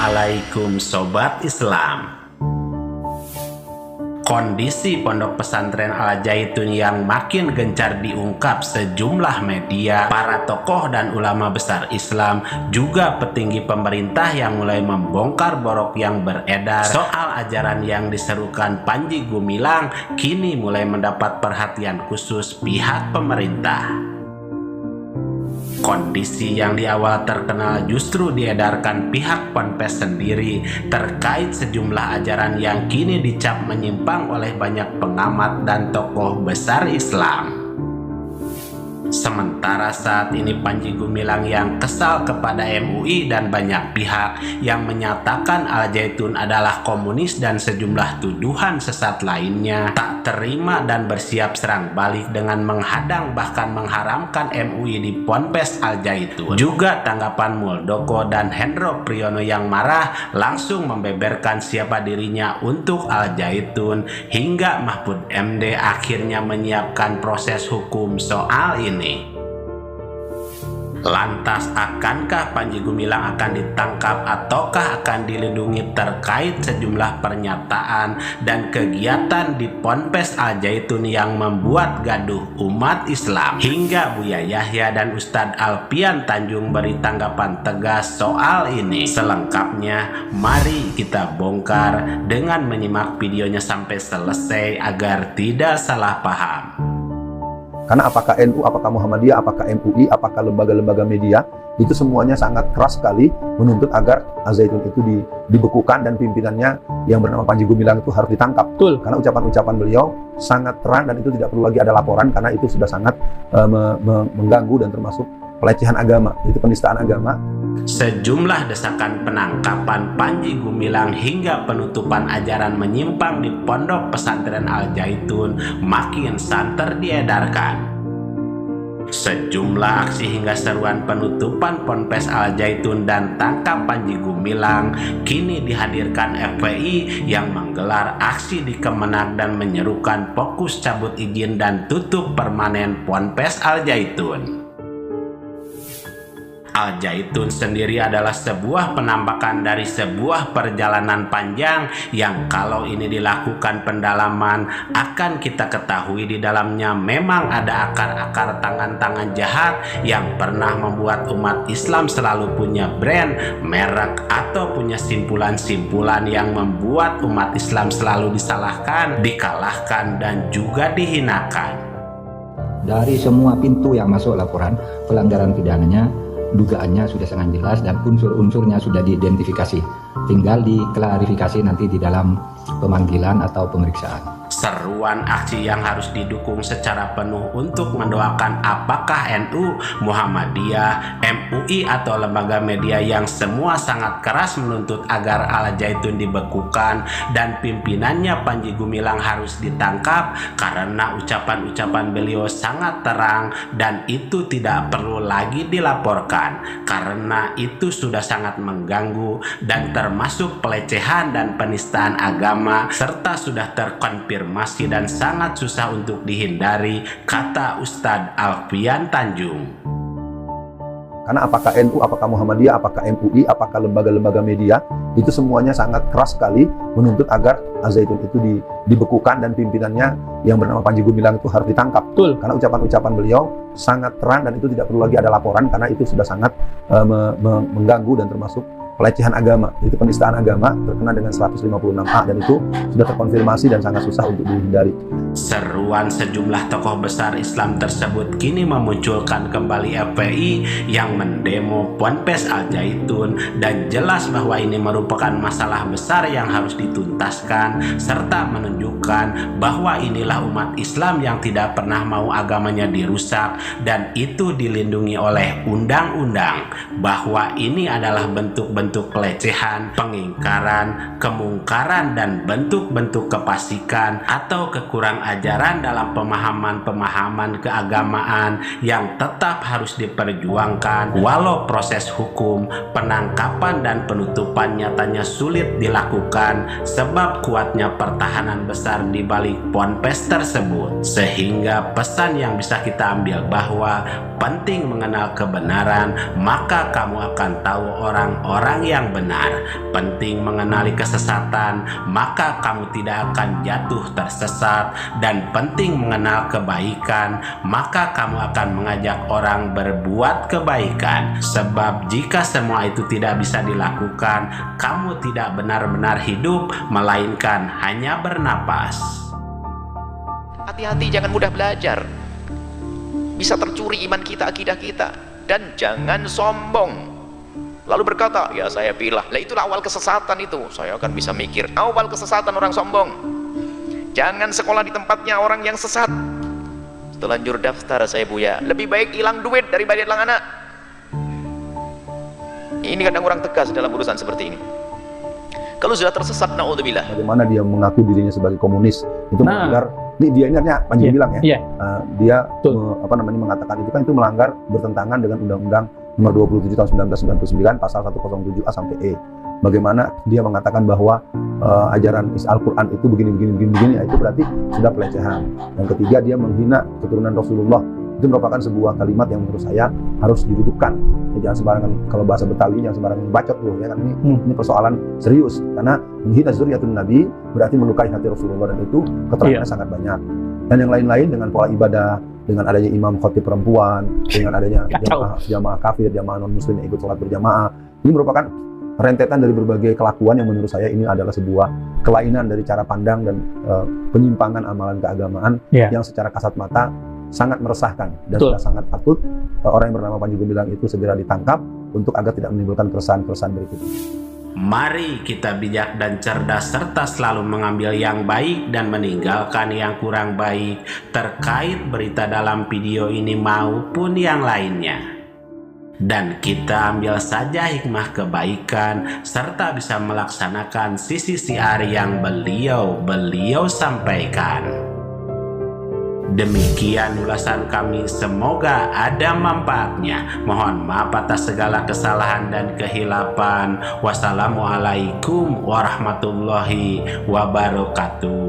Assalamualaikum Sobat Islam. Kondisi Pondok Pesantren Al Zaitun yang makin gencar diungkap sejumlah media, para tokoh dan ulama besar Islam, juga petinggi pemerintah yang mulai membongkar borok yang beredar soal ajaran yang diserukan Panji Gumilang, kini mulai mendapat perhatian khusus pihak pemerintah. Kondisi yang di awal terkenal justru diedarkan pihak Ponpes sendiri terkait sejumlah ajaran yang kini dicap menyimpang oleh banyak pengamat dan tokoh besar Islam. Sementara saat ini Panji Gumilang yang kesal kepada MUI dan banyak pihak yang menyatakan Al Zaitun adalah komunis dan sejumlah tuduhan sesat lainnya, tak terima dan bersiap serang balik dengan menghadang bahkan mengharamkan MUI di Ponpes Al Zaitun. Juga tanggapan Muldoko dan Hendro Priyono yang marah langsung membeberkan siapa dirinya untuk Al Zaitun, hingga Mahfud MD akhirnya menyiapkan proses hukum soal ini. Lantas, akankah Panji Gumilang akan ditangkap ataukah akan dilindungi terkait sejumlah pernyataan dan kegiatan di Ponpes Al Zaitun yang membuat gaduh umat Islam? Hingga Buya Yahya dan Ustadz Alfian Tanjung beri tanggapan tegas soal ini. Selengkapnya, mari kita bongkar dengan menyimak videonya sampai selesai agar tidak salah paham. Karena apakah NU, apakah Muhammadiyah, apakah MUI, apakah lembaga-lembaga media, itu semuanya sangat keras sekali menuntut agar Al Zaitun itu dibekukan dan pimpinannya yang bernama Panji Gumilang itu harus ditangkap. Betul. Karena ucapan-ucapan beliau sangat terang dan itu tidak perlu lagi ada laporan karena itu sudah sangat mengganggu dan termasuk pelecehan agama, itu penistaan agama. Sejumlah desakan penangkapan Panji Gumilang hingga penutupan ajaran menyimpang di Pondok Pesantren Al Zaitun makin santer diedarkan. Sejumlah aksi hingga seruan penutupan Ponpes Al Zaitun dan tangkap Panji Gumilang kini dihadirkan FPI yang menggelar aksi di Kemenag dan menyerukan fokus cabut izin dan tutup permanen Ponpes Al Zaitun. Al Zaitun sendiri adalah sebuah penampakan dari sebuah perjalanan panjang yang kalau ini dilakukan pendalaman akan kita ketahui di dalamnya memang ada akar-akar tangan-tangan jahat yang pernah membuat umat Islam selalu punya brand, merek, atau punya simpulan-simpulan yang membuat umat Islam selalu disalahkan, dikalahkan, dan juga dihinakan. Dari semua pintu yang masuk laporan pelanggaran pidananya, dugaannya sudah sangat jelas dan unsur-unsurnya sudah diidentifikasi. Tinggal diklarifikasi nanti di dalam pemanggilan atau pemeriksaan. Seruan aksi yang harus didukung secara penuh untuk mendoakan apakah NU, Muhammadiyah, MUI atau lembaga media yang semua sangat keras menuntut agar Al Zaitun dibekukan dan pimpinannya Panji Gumilang harus ditangkap karena ucapan-ucapan beliau sangat terang dan itu tidak perlu lagi dilaporkan karena itu sudah sangat mengganggu dan termasuk pelecehan dan penistaan agama serta sudah terkonfirmasi dan sangat susah untuk dihindari, kata Ustadz Alfian Tanjung. Karena apakah NU, apakah Muhammadiyah, apakah MUI, apakah lembaga-lembaga media, itu semuanya sangat keras sekali menuntut agar Al Zaitun itu dibekukan dan pimpinannya yang bernama Panji Gumilang itu harus ditangkap. Betul. Karena ucapan-ucapan beliau sangat terang dan itu tidak perlu lagi ada laporan karena itu sudah sangat mengganggu dan termasuk pelecehan agama, itu penistaan agama terkena dengan 156A dan itu sudah terkonfirmasi dan sangat susah untuk dihindari. Seruan sejumlah tokoh besar Islam tersebut kini memunculkan kembali FPI yang mendemo Ponpes Al Zaitun dan jelas bahwa ini merupakan masalah besar yang harus dituntaskan serta menunjukkan bahwa inilah umat Islam yang tidak pernah mau agamanya dirusak dan itu dilindungi oleh undang-undang, bahwa ini adalah bentuk-bentuk pelecehan, pengingkaran, kemungkaran, dan bentuk-bentuk kefasikan atau kekurang ajaran dalam pemahaman-pemahaman keagamaan yang tetap harus diperjuangkan walau proses hukum, penangkapan, dan penutupan nyatanya sulit dilakukan sebab kuatnya pertahanan besar di balik Ponpes tersebut. Sehingga pesan yang bisa kita ambil bahwa penting mengenal kebenaran, maka kamu akan tahu orang-orang orang yang benar. Penting mengenali kesesatan, maka kamu tidak akan jatuh tersesat. Dan penting mengenal kebaikan, maka kamu akan mengajak orang berbuat kebaikan. Sebab jika semua itu tidak bisa dilakukan, kamu tidak benar-benar hidup, melainkan hanya bernapas. Hati-hati, jangan mudah belajar. Bisa tercuri iman kita, akidah kita. Dan jangan sombong. Lalu berkata, ya saya pilih. Lah itulah awal kesesatan itu. Saya akan bisa mikir. Awal kesesatan orang sombong. Jangan sekolah di tempatnya orang yang sesat. Telanjur daftar saya Buya. Lebih baik hilang duit daripada hilang anak. Ini kadang orang tegas dalam urusan seperti ini. Kalau sudah tersesat, naudzubillah. Bagaimana dia mengaku dirinya sebagai komunis, itu melanggar. Ini dia ini artinya Panji bilang ya. Dia mengatakan itu kan itu melanggar, bertentangan dengan Undang-Undang Nomor 27 Tahun 1999 Pasal 107A sampai E. Bagaimana dia mengatakan bahwa ajaran Al-Quran itu begini, itu berarti sudah pelecehan. Yang ketiga, dia menghina keturunan Rasulullah. Itu merupakan sebuah kalimat yang menurut saya harus didudukkan. Jangan sembarangan, kalau bahasa Betawi jangan sembarangan bacot loh, ya kan, ini persoalan serius, karena menghina zuriatun Nabi berarti melukai hati Rasulullah, dan itu keterangannya sangat banyak. Dan yang lain-lain dengan pola ibadah, dengan adanya imam khotib perempuan, dengan adanya jamaah kafir, jamaah non muslim yang ikut sholat berjamaah, ini merupakan rentetan dari berbagai kelakuan yang menurut saya ini adalah sebuah kelainan dari cara pandang dan penyimpangan amalan keagamaan yang secara kasat mata sangat meresahkan dan sudah sangat patut orang yang bernama Panji Gumilang itu segera ditangkap untuk agar tidak menimbulkan keresahan-keresahan berikutnya. Mari kita bijak dan cerdas serta selalu mengambil yang baik dan meninggalkan yang kurang baik terkait berita dalam video ini maupun yang lainnya. Dan kita ambil saja hikmah kebaikan serta bisa melaksanakan sisi siar yang beliau sampaikan. Demikian ulasan kami, semoga ada manfaatnya. Mohon maaf atas segala kesalahan dan kehilapan. Wassalamualaikum warahmatullahi wabarakatuh.